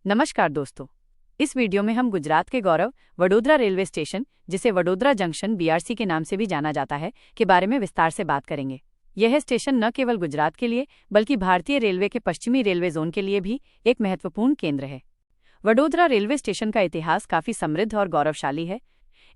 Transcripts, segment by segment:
नमस्कार दोस्तों, इस वीडियो में हम गुजरात के गौरव वडोदरा रेलवे स्टेशन, जिसे वडोदरा जंक्शन बीआरसी के नाम से भी जाना जाता है, के बारे में विस्तार से बात करेंगे। यह स्टेशन न केवल गुजरात के लिए बल्कि भारतीय रेलवे के पश्चिमी रेलवे जोन के लिए भी एक महत्वपूर्ण केंद्र है। वडोदरा रेलवे स्टेशन का इतिहास काफी समृद्ध और गौरवशाली है।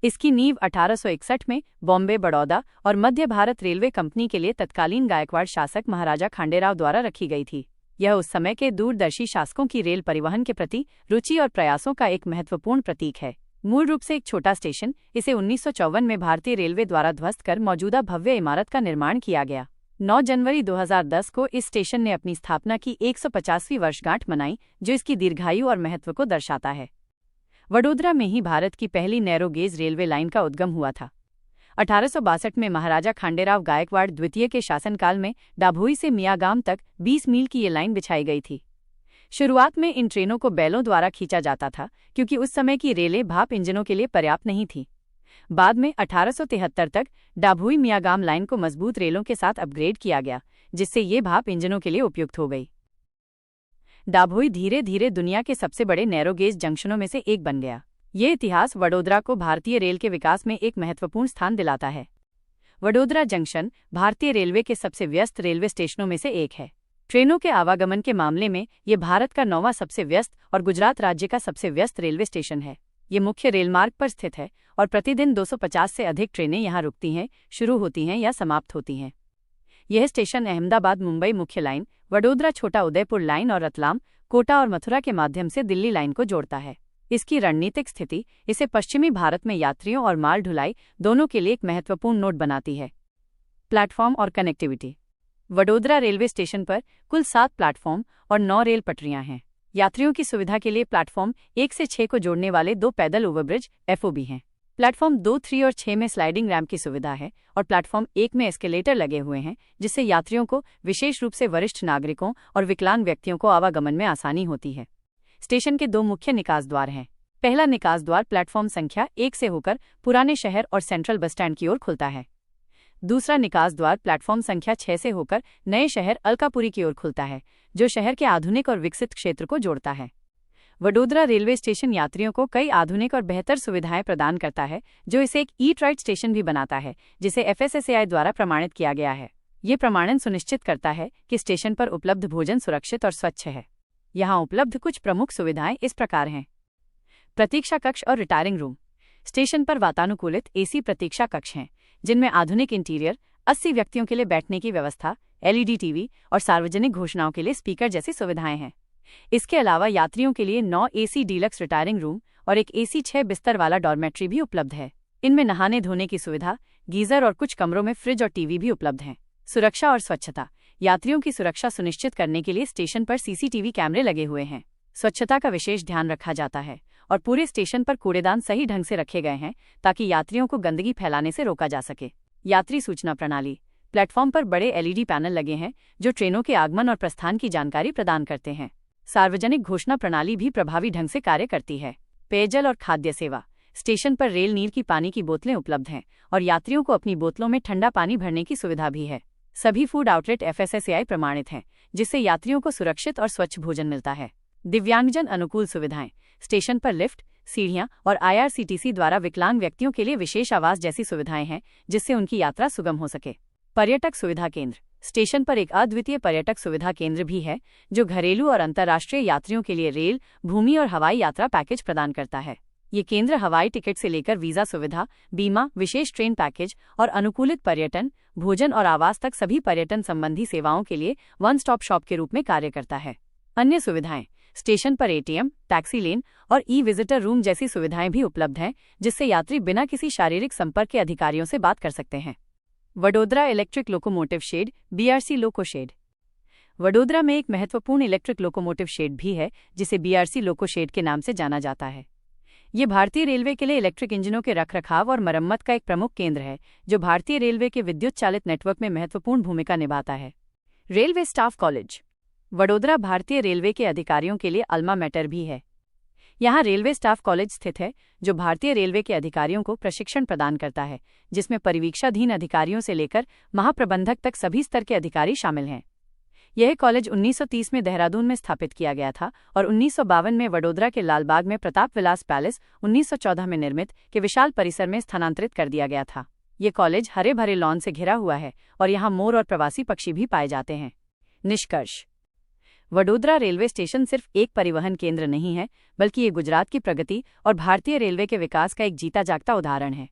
इसकी नींव 1861 में बॉम्बे, बड़ौदा और मध्य भारत रेलवे कंपनी के लिए तत्कालीन गायकवाड़ शासक महाराजा खांडेराव द्वारा रखी गई थी। यह उस समय के दूरदर्शी शासकों की रेल परिवहन के प्रति रुचि और प्रयासों का एक महत्वपूर्ण प्रतीक है। मूल रूप से एक छोटा स्टेशन, इसे 1954 में भारतीय रेलवे द्वारा ध्वस्त कर मौजूदा भव्य इमारत का निर्माण किया गया। 9 जनवरी 2010 को इस स्टेशन ने अपनी स्थापना की 150वीं वर्षगांठ मनाई, जो इसकी दीर्घायु और महत्व को दर्शाता है। वडोदरा में ही भारत की पहली नैरो गेज रेलवे लाइन का उद्गम हुआ था। 1862 में महाराजा खांडेराव गायकवाड़ द्वितीय के शासनकाल में डाभोई से मियागाम तक 20 मील की ये लाइन बिछाई गई थी। शुरुआत में इन ट्रेनों को बैलों द्वारा खींचा जाता था, क्योंकि उस समय की रेलें भाप इंजनों के लिए पर्याप्त नहीं थीं। बाद में 1873 तक डाभोई मियागाम लाइन को मजबूत रेलों के साथ अपग्रेड किया गया, जिससे ये भाप इंजनों के लिए उपयुक्त हो गई। डाभोई धीरे धीरे दुनिया के सबसे बड़े नैरोगेज जंक्शनों में से एक बन गया। ये इतिहास वडोदरा को भारतीय रेल के विकास में एक महत्वपूर्ण स्थान दिलाता है। वडोदरा जंक्शन भारतीय रेलवे के सबसे व्यस्त रेलवे स्टेशनों में से एक है। ट्रेनों के आवागमन के मामले में ये भारत का 9वां सबसे व्यस्त और गुजरात राज्य का सबसे व्यस्त रेलवे स्टेशन है। ये मुख्य रेलमार्ग पर स्थित है और प्रतिदिन 250 से अधिक ट्रेनें यहाँ रुकती हैं, शुरू होती हैं या समाप्त होती हैं। यह स्टेशन अहमदाबाद मुंबई मुख्य लाइन, वडोदरा छोटा उदयपुर लाइन और रतलाम, कोटा और मथुरा के माध्यम से दिल्ली लाइन को जोड़ता है। इसकी रणनीतिक स्थिति इसे पश्चिमी भारत में यात्रियों और माल ढुलाई दोनों के लिए एक महत्वपूर्ण नोड बनाती है। प्लेटफॉर्म और कनेक्टिविटी। वडोदरा रेलवे स्टेशन पर कुल 7 प्लेटफॉर्म और 9 रेल पटरियां हैं। यात्रियों की सुविधा के लिए प्लेटफॉर्म 1 से 6 को जोड़ने वाले 2 पैदल ओवरब्रिज FOB हैं। प्लेटफॉर्म 2, 3 और 6 में स्लाइडिंग रैंप की सुविधा है और प्लेटफॉर्म 1 में एस्केलेटर लगे हुए हैं, जिससे यात्रियों को, विशेष रूप से वरिष्ठ नागरिकों और विकलांग व्यक्तियों को आवागमन में आसानी होती है। स्टेशन के 2 मुख्य निकास द्वार हैं। पहला निकास द्वार प्लेटफॉर्म संख्या 1 से होकर पुराने शहर और सेंट्रल बस स्टैंड की ओर खुलता है। दूसरा निकास द्वार प्लेटफॉर्म संख्या 6 से होकर नए शहर अलकापुरी की ओर खुलता है, जो शहर के आधुनिक और विकसित क्षेत्र को जोड़ता है। वडोदरा रेलवे स्टेशन यात्रियों को कई आधुनिक और बेहतर सुविधाएं प्रदान करता है, जो इसे एक ईट राइट स्टेशन भी बनाता है, जिसे FSSAI द्वारा प्रमाणित किया गया है। ये प्रमाणन सुनिश्चित करता है कि स्टेशन पर उपलब्ध भोजन सुरक्षित और स्वच्छ है। यहाँ उपलब्ध कुछ प्रमुख सुविधाएं इस प्रकार हैं। प्रतीक्षा कक्ष और रिटायरिंग रूम। स्टेशन पर वातानुकूलित AC प्रतीक्षा कक्ष हैं, जिनमें आधुनिक इंटीरियर, 80 व्यक्तियों के लिए बैठने की व्यवस्था, LED TV और सार्वजनिक घोषणाओं के लिए स्पीकर जैसी सुविधाएं हैं। इसके अलावा यात्रियों के लिए 9 AC डीलक्स रिटायरिंग रूम और एक AC 6 बिस्तर वाला डॉर्मेट्री भी उपलब्ध है। इनमें नहाने धोने की सुविधा, गीजर और कुछ कमरों में फ्रिज और टीवी भी उपलब्ध हैं। सुरक्षा और स्वच्छता। यात्रियों की सुरक्षा सुनिश्चित करने के लिए स्टेशन पर CCTV कैमरे लगे हुए हैं। स्वच्छता का विशेष ध्यान रखा जाता है और पूरे स्टेशन पर कूड़ेदान सही ढंग से रखे गए हैं, ताकि यात्रियों को गंदगी फैलाने से रोका जा सके। यात्री सूचना प्रणाली। प्लेटफॉर्म पर बड़े LED पैनल लगे हैं, जो ट्रेनों के आगमन और प्रस्थान की जानकारी प्रदान करते हैं। सार्वजनिक घोषणा प्रणाली भी प्रभावी ढंग से कार्य करती है। पेयजल और खाद्य सेवा। स्टेशन पर रेल नीर की पानी की बोतलें उपलब्ध हैं और यात्रियों को अपनी बोतलों में ठंडा पानी भरने की सुविधा भी है। सभी फूड आउटलेट FSSAI प्रमाणित हैं, जिससे यात्रियों को सुरक्षित और स्वच्छ भोजन मिलता है। दिव्यांगजन अनुकूल सुविधाएं। स्टेशन पर लिफ्ट, सीढ़ियां और IRCTC द्वारा विकलांग व्यक्तियों के लिए विशेष आवास जैसी सुविधाएं हैं, जिससे उनकी यात्रा सुगम हो सके। पर्यटक सुविधा केंद्र। स्टेशन पर एक अद्वितीय पर्यटक सुविधा केंद्र भी है, जो घरेलू और अंतर्राष्ट्रीय यात्रियों के लिए रेल, भूमि और हवाई यात्रा पैकेज प्रदान करता है। ये केंद्र हवाई टिकट से लेकर वीजा सुविधा, बीमा, विशेष ट्रेन पैकेज और अनुकूलित पर्यटन, भोजन और आवास तक सभी पर्यटन संबंधी सेवाओं के लिए वन स्टॉप शॉप के रूप में कार्य करता है। अन्य सुविधाएं। स्टेशन पर ATM, टैक्सी लेन और विजिटर रूम जैसी सुविधाएं भी उपलब्ध हैं, जिससे यात्री बिना किसी शारीरिक संपर्क के अधिकारियों से बात कर सकते हैं। Vadodara electric locomotive shade, BRC loco shed. Vadodara में एक महत्वपूर्ण इलेक्ट्रिक लोकोमोटिव शेड भी है, जिसे BRC लोको शेड के नाम से जाना जाता है। ये भारतीय रेलवे के लिए इलेक्ट्रिक इंजनों के रखरखाव और मरम्मत का एक प्रमुख केंद्र है, जो भारतीय रेलवे के विद्युत चालित नेटवर्क में महत्वपूर्ण भूमिका निभाता है। Railway staff college. वडोदरा भारतीय रेलवे के अधिकारियों के लिए अल्मा मैटर भी है। यहाँ रेलवे स्टाफ कॉलेज स्थित है, जो भारतीय रेलवे के अधिकारियों को प्रशिक्षण प्रदान करता है, जिसमें परिवीक्षाधीन अधिकारियों से लेकर महाप्रबंधक तक सभी स्तर के अधिकारी शामिल हैं। यह कॉलेज 1930 में देहरादून में स्थापित किया गया था और 1952 में वडोदरा के लालबाग में प्रताप विलास पैलेस 1914 में निर्मित के विशाल परिसर में स्थानांतरित कर दिया गया था। ये कॉलेज हरे भरे लॉन से घिरा हुआ है और यहाँ मोर और प्रवासी पक्षी भी पाए जाते हैं। निष्कर्ष: वडोदरा रेलवे स्टेशन सिर्फ एक परिवहन केंद्र नहीं है, बल्कि ये गुजरात की प्रगति और भारतीय रेलवे के विकास का एक जीता जागता उदाहरण है।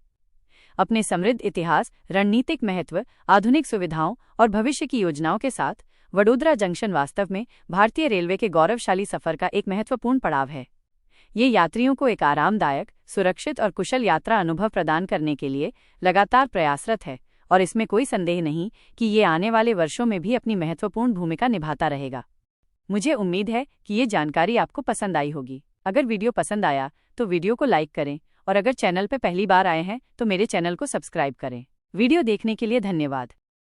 अपने समृद्ध इतिहास, रणनीतिक महत्व, आधुनिक सुविधाओं और भविष्य की योजनाओं के साथ वडोदरा जंक्शन वास्तव में भारतीय रेलवे के गौरवशाली सफर का एक महत्वपूर्ण पड़ाव है। ये यात्रियों को एक आरामदायक, सुरक्षित और कुशल यात्रा अनुभव प्रदान करने के लिए लगातार प्रयासरत है और इसमें कोई संदेह नहीं कि ये आने वाले वर्षों में भी अपनी महत्वपूर्ण भूमिका निभाता रहेगा। मुझे उम्मीद है कि ये जानकारी आपको पसंद आई होगी। अगर वीडियो पसंद आया तो वीडियो को लाइक करें और अगर चैनल पर पहली बार आए हैं तो मेरे चैनल को सब्सक्राइब करें। वीडियो देखने के लिए धन्यवाद।